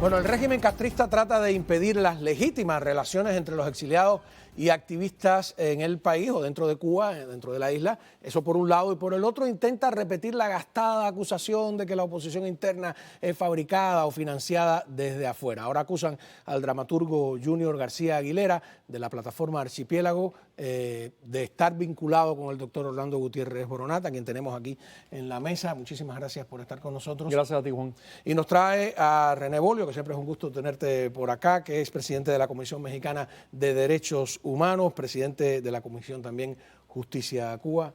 Bueno, el régimen castrista trata de impedir las legítimas relaciones entre los exiliados y activistas en el país o dentro de Cuba, dentro de la isla. Eso por un lado, y por el otro intenta repetir la gastada acusación de que la oposición interna es fabricada o financiada desde afuera. Ahora acusan al dramaturgo Junior García Aguilera de la plataforma Archipiélago de estar vinculado con el doctor Orlando Gutiérrez Boronat, a quien tenemos aquí en la mesa. Muchísimas gracias por estar con nosotros. Gracias a ti, Juan. Y nos trae a René Bolio, que siempre es un gusto tenerte por acá, que es presidente de la Comisión Mexicana de Derechos Humanos, presidente de la Comisión también Justicia Cuba.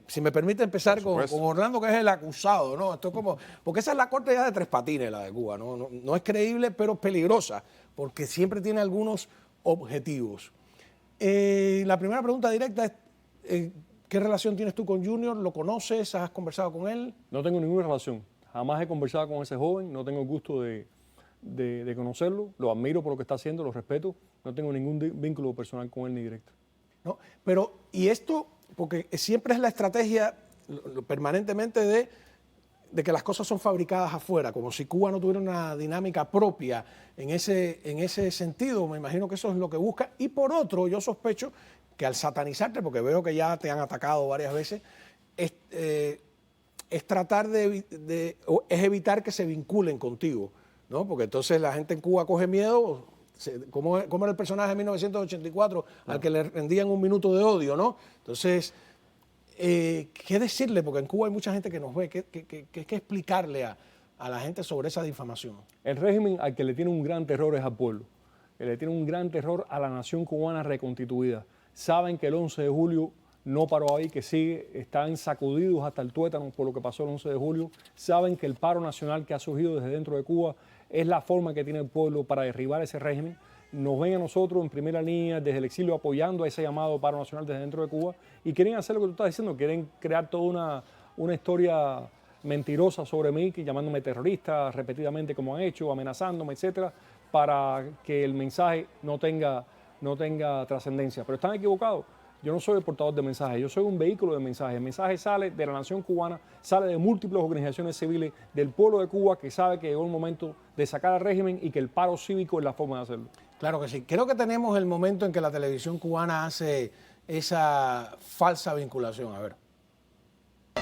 Si me permite empezar con Orlando, que es el acusado, ¿no? Esto es como, porque esa es la corte ya de tres patines, la de Cuba, ¿no? No es creíble, pero peligrosa, porque siempre tiene algunos objetivos. La primera pregunta directa es, ¿qué relación tienes tú con Junior? ¿Lo conoces? ¿Has conversado con él? No tengo ninguna relación. Jamás he conversado con ese joven, no tengo el gusto de conocerlo, lo admiro por lo que está haciendo, lo respeto, no tengo ningún vínculo personal con él ni directo. ¿No? Pero, y esto, porque siempre es la estrategia permanentemente de que las cosas son fabricadas afuera, como si Cuba no tuviera una dinámica propia en ese sentido. Me imagino que eso es lo que busca. Y por otro, yo sospecho que al satanizarte, porque veo que ya te han atacado varias veces, es tratar es evitar que se vinculen contigo, ¿no? Porque entonces la gente en Cuba coge miedo, como era el personaje de 1984, al que le rendían un minuto de odio, ¿no? Entonces, ¿qué decirle? Porque en Cuba hay mucha gente que nos ve. ¿Qué explicarle a la gente sobre esa difamación? El régimen al que le tiene un gran terror es al pueblo. Le tiene un gran terror a la nación cubana reconstituida. Saben que el 11 de julio no paró ahí, que sigue, están sacudidos hasta el tuétano por lo que pasó el 11 de julio. Saben que el paro nacional que ha surgido desde dentro de Cuba es la forma que tiene el pueblo para derribar ese régimen. Nos ven a nosotros en primera línea desde el exilio apoyando a ese llamado paro nacional desde dentro de Cuba y quieren hacer lo que tú estás diciendo, quieren crear toda una historia mentirosa sobre mí, llamándome terrorista repetidamente como han hecho, amenazándome, etcétera, para que el mensaje no tenga trascendencia. Pero están equivocados. Yo no soy el portador de mensajes, yo soy un vehículo de mensajes. El mensaje sale de la nación cubana, sale de múltiples organizaciones civiles, del pueblo de Cuba, que sabe que llegó el momento de sacar al régimen y que el paro cívico es la forma de hacerlo. Claro que sí. Creo que tenemos el momento en que la televisión cubana hace esa falsa vinculación. A ver.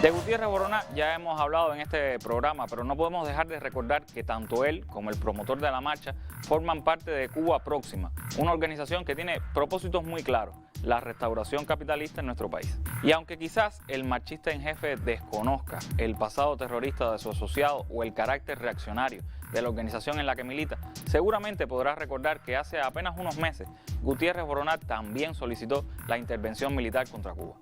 De Gutiérrez Boronat ya hemos hablado en este programa, pero no podemos dejar de recordar que tanto él como el promotor de la marcha forman parte de Cuba Próxima, una organización que tiene propósitos muy claros: la restauración capitalista en nuestro país. Y aunque quizás el marchista en jefe desconozca el pasado terrorista de su asociado o el carácter reaccionario de la organización en la que milita, seguramente podrá recordar que hace apenas unos meses Gutiérrez Boronat también solicitó la intervención militar contra Cuba.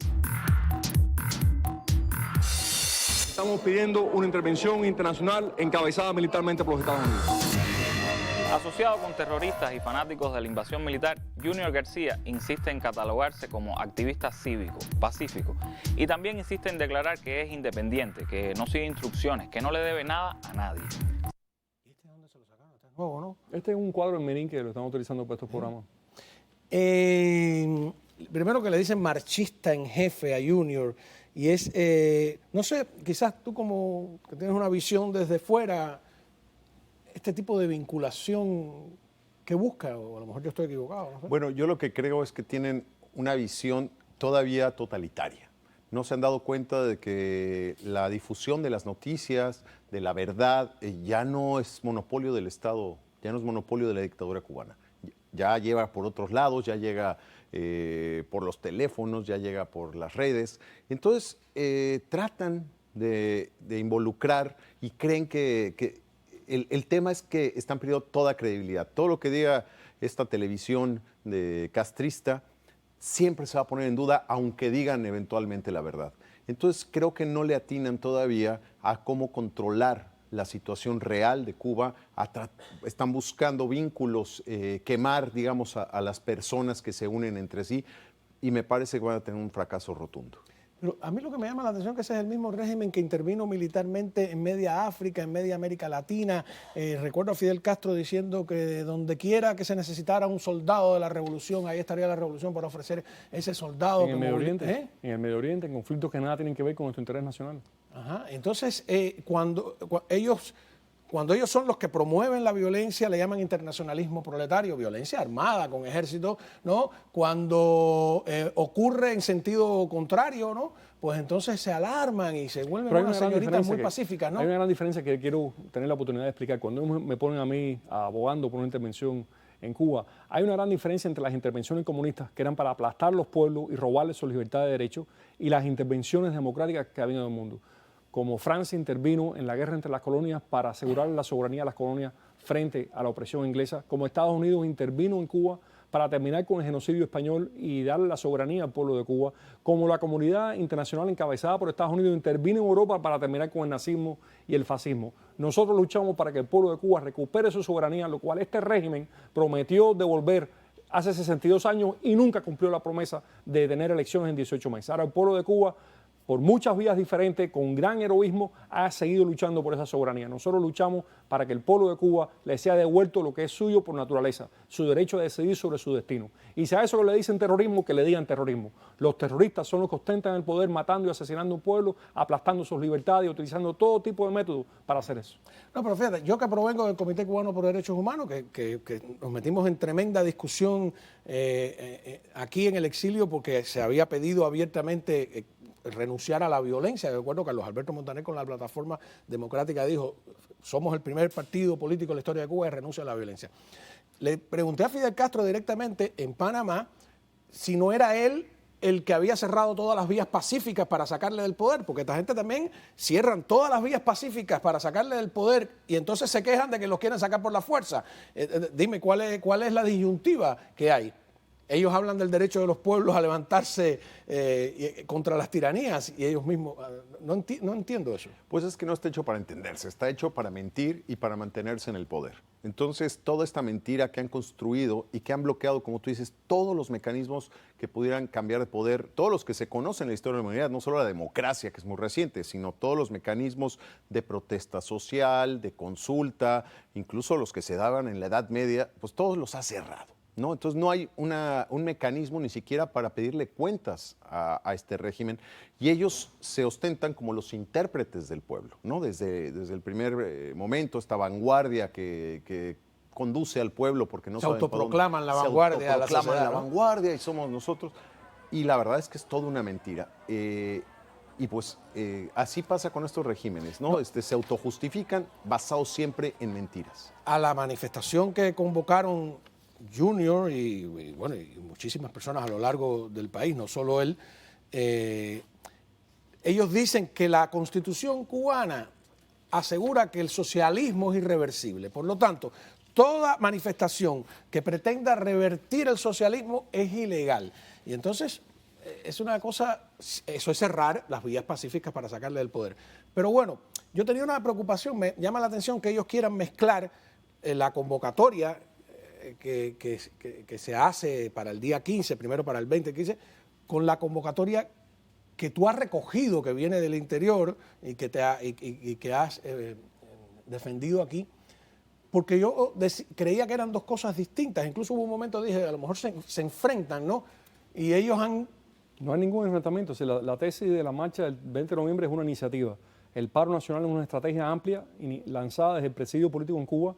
Estamos pidiendo una intervención internacional encabezada militarmente por los Estados Unidos. Asociado con terroristas y fanáticos de la invasión militar, Junior García insiste en catalogarse como activista cívico, pacífico, y también insiste en declarar que es independiente, que no sigue instrucciones, que no le debe nada a nadie. ¿Y este dónde se lo sacaron? Este es nuevo, ¿no? Este es un cuadro en Menín que lo están utilizando para estos programas. Primero que le dicen marchista en jefe a Junior, y es, no sé, quizás tú como que tienes una visión desde fuera, este tipo de vinculación que busca, o a lo mejor yo estoy equivocado, no sé. Bueno, yo lo que creo es que tienen una visión todavía totalitaria. No se han dado cuenta de que la difusión de las noticias, de la verdad, ya no es monopolio del Estado, ya no es monopolio de la dictadura cubana. Ya llega por otros lados, ya llega por los teléfonos, ya llega por las redes. Entonces, tratan de involucrar y creen que el tema es que están perdiendo toda credibilidad. Todo lo que diga esta televisión de castrista siempre se va a poner en duda, aunque digan eventualmente la verdad. Entonces, creo que no le atinan todavía a cómo controlar la situación real de Cuba. Están buscando vínculos, quemar, digamos, a las personas que se unen entre sí, y me parece que van a tener un fracaso rotundo. Pero a mí lo que me llama la atención es que ese es el mismo régimen que intervino militarmente en media África, en media América Latina. Recuerdo a Fidel Castro diciendo que donde quiera que se necesitara un soldado de la revolución, ahí estaría la revolución para ofrecer ese soldado. En el Medio Oriente, en el Medio Oriente, en conflictos que nada tienen que ver con nuestro interés nacional. Ajá. Entonces, cuando ellos cuando ellos son los que promueven la violencia, le llaman internacionalismo proletario, violencia armada con ejército, ¿no? Cuando ocurre en sentido contrario, ¿no? Pues entonces se alarman y se vuelven unas señoritas muy pacíficas, ¿no? Hay una gran diferencia que quiero tener la oportunidad de explicar. Cuando me ponen a mí abogando por una intervención en Cuba, hay una gran diferencia entre las intervenciones comunistas, que eran para aplastar los pueblos y robarles su libertad de derecho, y las intervenciones democráticas que ha habido en el mundo. Como Francia intervino en la guerra entre las colonias para asegurar la soberanía de las colonias frente a la opresión inglesa, como Estados Unidos intervino en Cuba para terminar con el genocidio español y darle la soberanía al pueblo de Cuba, como la comunidad internacional encabezada por Estados Unidos intervino en Europa para terminar con el nazismo y el fascismo. Nosotros luchamos para que el pueblo de Cuba recupere su soberanía, lo cual este régimen prometió devolver hace 62 años y nunca cumplió la promesa de tener elecciones en 18 meses. Ahora el pueblo de Cuba, por muchas vías diferentes, con gran heroísmo, ha seguido luchando por esa soberanía. Nosotros luchamos para que el pueblo de Cuba le sea devuelto lo que es suyo por naturaleza, su derecho a decidir sobre su destino. Y si a eso le dicen terrorismo, que le digan terrorismo. Los terroristas son los que ostentan el poder matando y asesinando a un pueblo, aplastando sus libertades y utilizando todo tipo de métodos para hacer eso. No, pero fíjate, yo que provengo del Comité Cubano por Derechos Humanos, que nos metimos en tremenda discusión aquí en el exilio porque se había pedido abiertamente renunciar a la violencia. Yo recuerdo que Carlos Alberto Montaner con la Plataforma Democrática dijo, somos el primer partido político en la historia de Cuba que renuncia a la violencia. Le pregunté a Fidel Castro directamente en Panamá si no era él el que había cerrado todas las vías pacíficas para sacarle del poder, porque esta gente también cierran todas las vías pacíficas para sacarle del poder y entonces se quejan de que los quieren sacar por la fuerza. Dime, ¿cuál es la disyuntiva que hay? Ellos hablan del derecho de los pueblos a levantarse contra las tiranías y ellos mismos, no entiendo eso. Pues es que no está hecho para entenderse, está hecho para mentir y para mantenerse en el poder. Entonces, toda esta mentira que han construido y que han bloqueado, como tú dices, todos los mecanismos que pudieran cambiar de poder, todos los que se conocen en la historia de la humanidad, no solo la democracia, que es muy reciente, sino todos los mecanismos de protesta social, de consulta, incluso los que se daban en la Edad Media, pues todos los ha cerrado, ¿no? Entonces no hay un mecanismo ni siquiera para pedirle cuentas a este régimen y ellos se ostentan como los intérpretes del pueblo, ¿no? Desde el primer momento, esta vanguardia que conduce al pueblo porque no se autoproclaman la vanguardia, se autoproclaman la vanguardia y somos nosotros. Y la verdad es que es toda una mentira. Y pues así pasa con estos regímenes, ¿no? Se autojustifican basados siempre en mentiras. A la manifestación que convocaron Junior y muchísimas personas a lo largo del país, no solo él, ellos dicen que la Constitución cubana asegura que el socialismo es irreversible. Por lo tanto, toda manifestación que pretenda revertir el socialismo es ilegal. Y entonces es una cosa, eso es cerrar las vías pacíficas para sacarle del poder. Pero bueno, yo tenía una preocupación, me llama la atención que ellos quieran mezclar la convocatoria que se hace para el día 15, primero para el 20-15, con la convocatoria que tú has recogido, que viene del interior y que has defendido aquí, porque yo creía que eran dos cosas distintas. Incluso hubo un momento, dije, a lo mejor se enfrentan, ¿no? Y ellos han... No hay ningún enfrentamiento. La tesis de la marcha del 20 de noviembre es una iniciativa. El paro nacional es una estrategia amplia lanzada desde el presidio político en Cuba,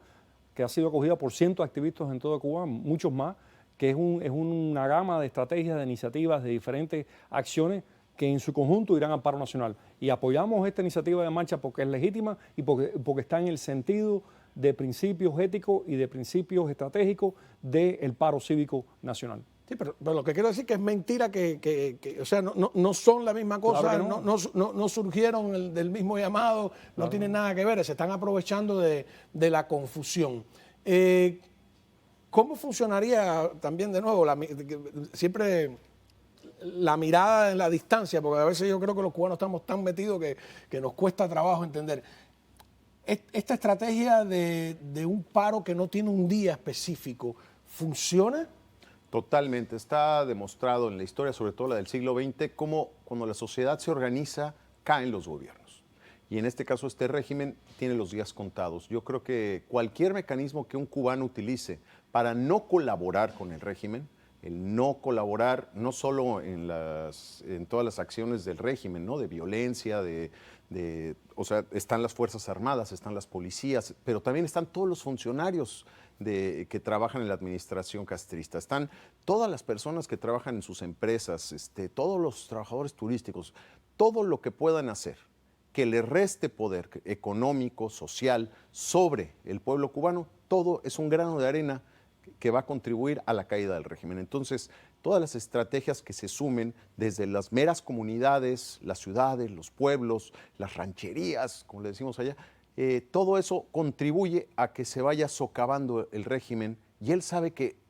que ha sido acogida por cientos de activistas en toda Cuba, muchos más, que es una gama de estrategias, de iniciativas, de diferentes acciones que en su conjunto irán al paro nacional. Y apoyamos esta iniciativa de marcha porque es legítima y porque está en el sentido de principios éticos y de principios estratégicos del paro cívico nacional. Sí, pero lo que quiero decir que es mentira o sea, no son la misma cosa, claro no surgieron del mismo llamado, claro. No tienen nada que ver, se están aprovechando de la confusión. ¿Cómo funcionaría también de nuevo siempre la mirada en la distancia? Porque a veces yo creo que los cubanos estamos tan metidos que nos cuesta trabajo entender. ¿Esta estrategia de un paro que no tiene un día específico funciona? Totalmente. Está demostrado en la historia, sobre todo la del siglo XX, cómo cuando la sociedad se organiza, caen los gobiernos. Y en este caso, este régimen tiene los días contados. Yo creo que cualquier mecanismo que un cubano utilice para no colaborar con el régimen el no colaborar, no solo en todas las acciones del régimen, ¿no? De violencia, o sea, están las Fuerzas Armadas, están las policías, pero también están todos los funcionarios que trabajan en la administración castrista, están todas las personas que trabajan en sus empresas, todos los trabajadores turísticos, todo lo que puedan hacer que le reste poder económico, social, sobre el pueblo cubano, todo es un grano de arena que va a contribuir a la caída del régimen. Entonces, todas las estrategias que se sumen desde las meras comunidades, las ciudades, los pueblos, las rancherías, como le decimos allá, todo eso contribuye a que se vaya socavando el régimen, y él sabe que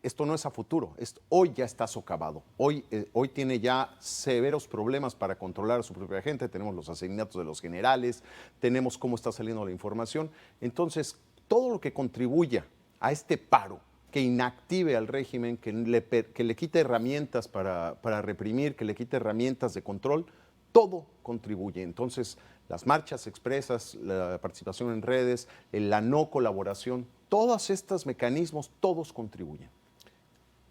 esto no es a futuro, hoy ya está socavado, hoy tiene ya severos problemas para controlar a su propia gente, tenemos los asesinatos de los generales, tenemos cómo está saliendo la información. Entonces, todo lo que contribuya a este paro, que inactive al régimen, que le quite herramientas para reprimir, que le quite herramientas de control, todo contribuye. Entonces, las marchas expresas, la participación en redes, la no colaboración, todos estos mecanismos, todos contribuyen.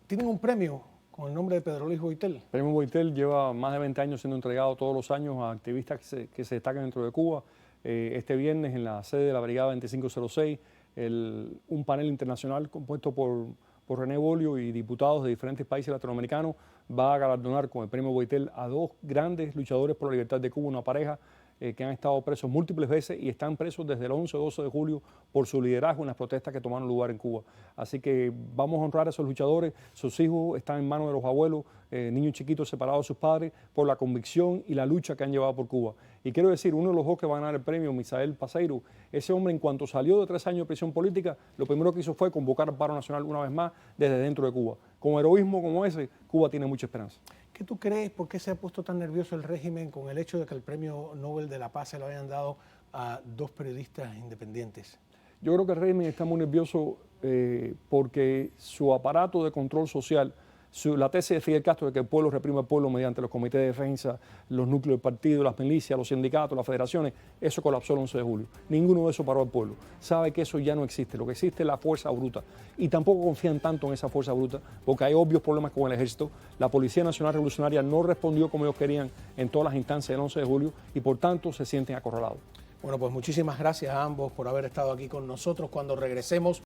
Tienen un premio con el nombre de Pedro Luis Boitel. El premio Boitel lleva más de 20 años siendo entregado todos los años a activistas que se destacan dentro de Cuba. Este viernes, en la sede de la Brigada 2506, un panel internacional compuesto por René Bolio y diputados de diferentes países latinoamericanos va a galardonar con el premio Boitel a dos grandes luchadores por la libertad de Cuba, una pareja que han estado presos múltiples veces y están presos desde el 11 o 12 de julio por su liderazgo en las protestas que tomaron lugar en Cuba. Así que vamos a honrar a esos luchadores. Sus hijos están en manos de los abuelos, niños chiquitos separados de sus padres, por la convicción y la lucha que han llevado por Cuba. Y quiero decir, uno de los dos que va a ganar el premio, Misael Paseiro, ese hombre, en cuanto salió de 3 años de prisión política, lo primero que hizo fue convocar al paro nacional una vez más desde dentro de Cuba. Con heroísmo como ese, Cuba tiene mucha esperanza. ¿Qué tú crees? ¿Por qué se ha puesto tan nervioso el régimen con el hecho de que el Premio Nobel de la Paz se lo hayan dado a 2 periodistas independientes? Yo creo que el régimen está muy nervioso porque su aparato de control social, la tesis de Fidel Castro de que el pueblo reprime al pueblo mediante los comités de defensa, los núcleos del partido, las milicias, los sindicatos, las federaciones, eso colapsó el 11 de julio. Ninguno de eso paró al pueblo. Sabe que eso ya no existe. Lo que existe es la fuerza bruta. Y tampoco confían tanto en esa fuerza bruta porque hay obvios problemas con el ejército. La Policía Nacional Revolucionaria no respondió como ellos querían en todas las instancias del 11 de julio y por tanto se sienten acorralados. Bueno, pues muchísimas gracias a ambos por haber estado aquí con nosotros. Cuando regresemos